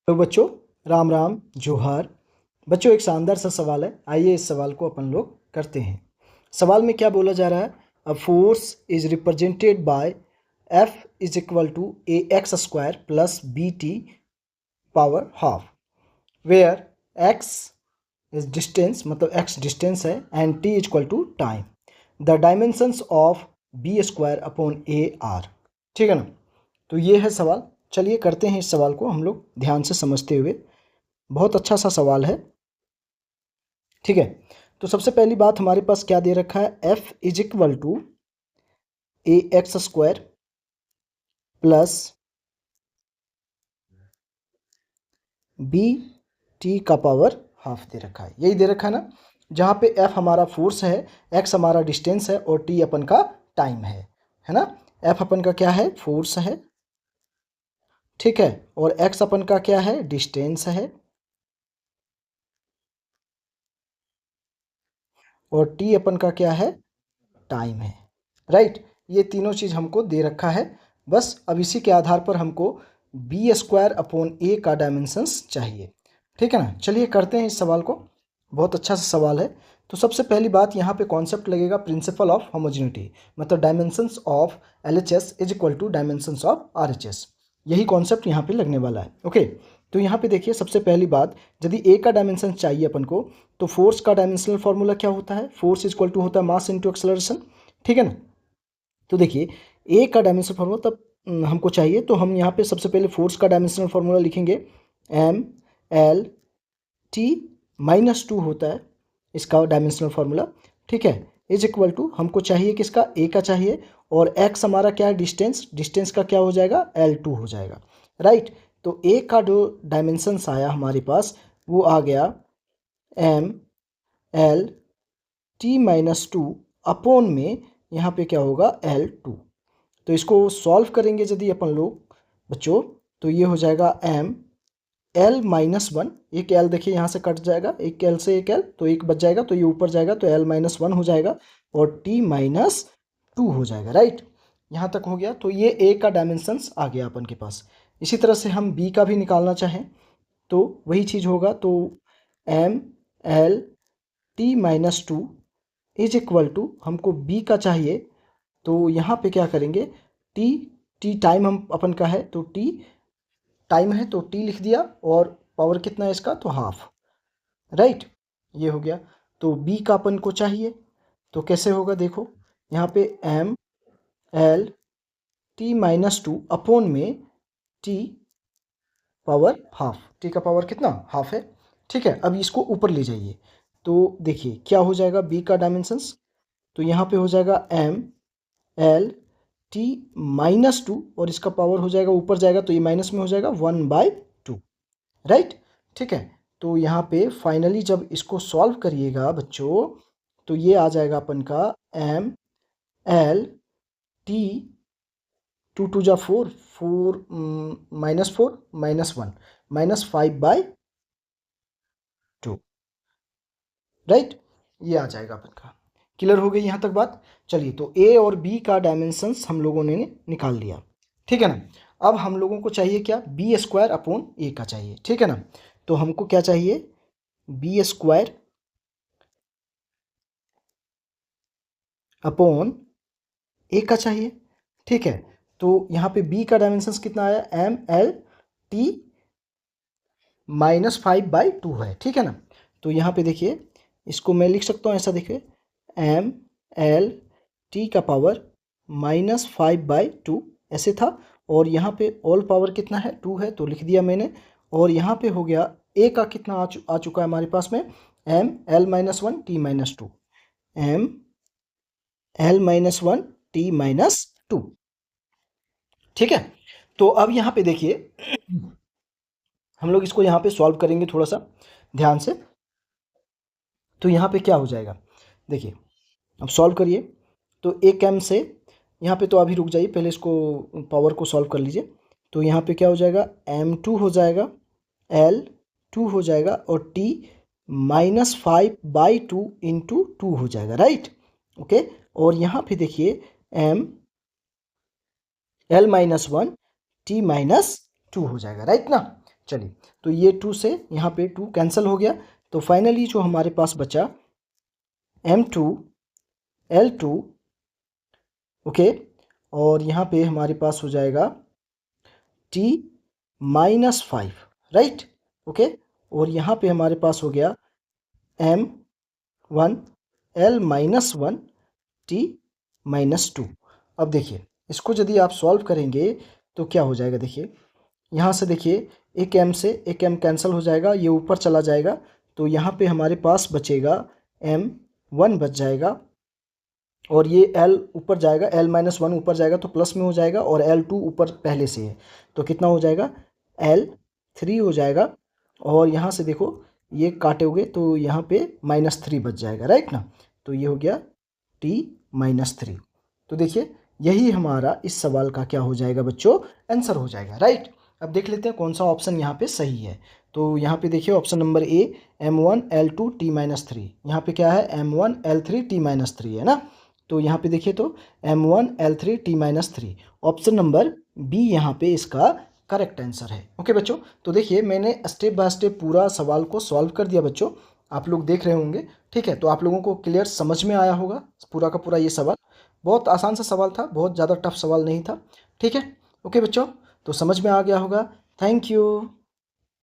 तो बच्चों राम राम जोहार। बच्चों एक शानदार सा सवाल है, आइए इस सवाल को अपन लोग करते हैं। सवाल में क्या बोला जा रहा है? A force is represented by F is equal to a x square plus b t power half, where x is distance, मतलब x डिस्टेंस है, and t is equal to time. The dimensions of b square upon a are. ठीक है ना? तो ये है सवाल। चलिए करते हैं इस सवाल को हम लोग ध्यान से समझते हुए। बहुत अच्छा सा सवाल है। ठीक है, तो सबसे पहली बात हमारे पास क्या दे रखा है? F is equal to a x square plus b t का पावर हाफ दे रखा है। यही दे रखा है ना, जहाँ पे F हमारा फोर्स है, x हमारा डिस्टेंस है और t अपन का टाइम है ना? F अपन का क्या है? फोर्स है, ठीक है, और x अपन का क्या है? डिस्टेंस है, और t अपन का क्या है? टाइम है। राइट, ये तीनों चीज़ हमको दे रखा है। बस अब इसी के आधार पर हमको बी स्क्वायर अपॉन ए का डायमेंशंस चाहिए। ठीक है ना? चलिए करते हैं इस सवाल को। बहुत अच्छा सा सवाल है। तो सबसे पहली बात यहाँ पे कॉन्सेप्ट लगेगा प्रिंसिपल ऑफ होमोजेनिटी, मतलब dimensions of LHS is equal to dimensions of RHS। यही कॉन्सेप्ट यहाँ पे लगने वाला है। ओके, तो यहाँ पे देखिए सबसे पहली बात, यदि ए का डायमेंशन चाहिए अपन को, तो फोर्स का डायमेंशनल फॉर्मूला क्या होता है? फोर्स इज इक्वल टू होता है मास इंटू एक्सेलरेशन। ठीक है ना? तो देखिए ए का डायमेंशनल फार्मूला तब हमको चाहिए, तो हम यहाँ पे सबसे पहले फोर्स का डायमेंशनल फार्मूला लिखेंगे। ML T-2 होता है इसका डायमेंशनल फार्मूला। ठीक है, इज इक्वल टू हमको चाहिए किसका? ए का चाहिए, और x हमारा क्या है? डिस्टेंस। डिस्टेंस का क्या हो जाएगा? L2 हो जाएगा। राइट, तो ए का जो डायमेंशंस आया हमारे पास वो आ गया ML T-2 अपॉन में यहाँ पे क्या होगा? L2। तो इसको सॉल्व करेंगे यदि अपन लोग बच्चों, तो ये हो जाएगा L-1। एक L देखिए यहाँ से कट जाएगा, एक L से एक L, तो एक बच जाएगा, तो ये ऊपर जाएगा, तो L-1 हो जाएगा और T-2 हो जाएगा। राइट, यहाँ तक हो गया। तो ये A का डायमेंशंस आ गया अपन के पास। इसी तरह से हम B का भी निकालना चाहें तो वही चीज़ होगा। तो ML T-2 is equal to हमको B का चाहिए, तो यहाँ पे क्या करेंगे? टी टाइम हम अपन का है, तो टी टाइम है तो टी लिख दिया, और पावर कितना है इसका? तो हाफ। राइट, ये हो गया। तो बी का अपन को चाहिए, तो कैसे होगा? देखो यहाँ पे ML T-2 अपॉन में टी पावर हाफ। टी का पावर कितना? हाफ है। ठीक है, अब इसको ऊपर ले जाइए, तो देखिए क्या हो जाएगा बी का डायमेंशंस। तो यहाँ पे हो जाएगा ML T-2, और इसका पावर हो जाएगा, ऊपर जाएगा तो ये माइनस में हो जाएगा 1/2। राइट, ठीक है। तो यहाँ पे फाइनली जब इसको सॉल्व करिएगा बच्चों, तो ये आ जाएगा अपन का ML T 2 जा 4, 4 -4 -1 -5/2। राइट, ये आ जाएगा अपन का। क्लियर हो गई यहाँ तक बात? चलिए, तो ए और बी का डायमेंशंस हम लोगों ने निकाल लिया। ठीक है ना? अब हम लोगों को चाहिए क्या? बी स्क्वायर अपॉन ए का चाहिए। ठीक है ना? तो हमको क्या चाहिए? बी स्क्वायर अपॉन ए का चाहिए। ठीक है, तो यहाँ पे बी का डायमेंशंस कितना आया? ML T-5/2 है। ठीक है ना? तो यहाँ पे देखिए, इसको मैं लिख सकता हूँ ऐसा, देखिए ML T का पावर -5/2 ऐसे था, और यहाँ पे ऑल पावर कितना है? 2 है, तो लिख दिया मैंने। और यहाँ पे हो गया ए का कितना आ चुका है हमारे पास में? ML-1 T-2 ML-1 T-2। ठीक है, तो अब यहाँ पे देखिए हम लोग इसको यहाँ पे सॉल्व करेंगे थोड़ा सा ध्यान से। तो यहाँ पे क्या हो जाएगा? देखिए, अब सॉल्व करिए। तो एक एम से यहाँ पे, तो अभी रुक जाइए, पहले इसको पावर को सॉल्व कर लीजिए। तो यहाँ पे क्या हो जाएगा? M2 हो जाएगा, L2 हो जाएगा, और T -5/2 इंटू 2 हो जाएगा। Right, okay. और यहाँ पे देखिए ML-1 T-2 हो जाएगा। राइट ना? चलिए, तो ये 2 से यहाँ पे 2 कैंसिल हो गया, तो फाइनली जो हमारे पास बचा M2 L2, ओके, और यहाँ पे हमारे पास हो जाएगा T -5, राइट, ओके, और यहाँ पे हमारे पास हो गया M1 L-1 T -2। अब देखिए, इसको यदि आप सॉल्व करेंगे तो क्या हो जाएगा, देखिए यहाँ से देखिए एक m से एक m कैंसिल हो जाएगा, ये ऊपर चला जाएगा, तो यहाँ पे हमारे पास बचेगा M1 बच जाएगा, और ये L ऊपर जाएगा, L-1 ऊपर जाएगा तो प्लस में हो जाएगा, और L2 ऊपर पहले से है तो कितना हो जाएगा, L3 हो जाएगा, और यहाँ से देखो ये काटोगे तो यहाँ पे -3 बच जाएगा, राइट ना, तो ये हो गया T -3। तो देखिए यही हमारा इस सवाल का क्या हो जाएगा बच्चों, आंसर हो जाएगा, राइट। अब देख लेते हैं कौन सा ऑप्शन यहाँ पे सही है। तो यहाँ पे देखिए option number A M1 L2 T -3, यहाँ पे क्या है M1 L3 T -3 है ना, तो यहाँ पे देखिए तो M1 L3 T -3, option number B यहाँ पे इसका करेक्ट आंसर है। ओके बच्चों, तो देखिए मैंने स्टेप बाय स्टेप पूरा सवाल को सॉल्व कर दिया बच्चों, आप लोग देख रहे होंगे, ठीक है, तो आप लोगों को क्लियर समझ में आया होगा पूरा का पूरा ये सवाल। बहुत आसान सा सवाल था, बहुत ज़्यादा टफ सवाल नहीं था, ठीक है। ओके बच्चों, तो समझ में आ गया होगा। Thank you.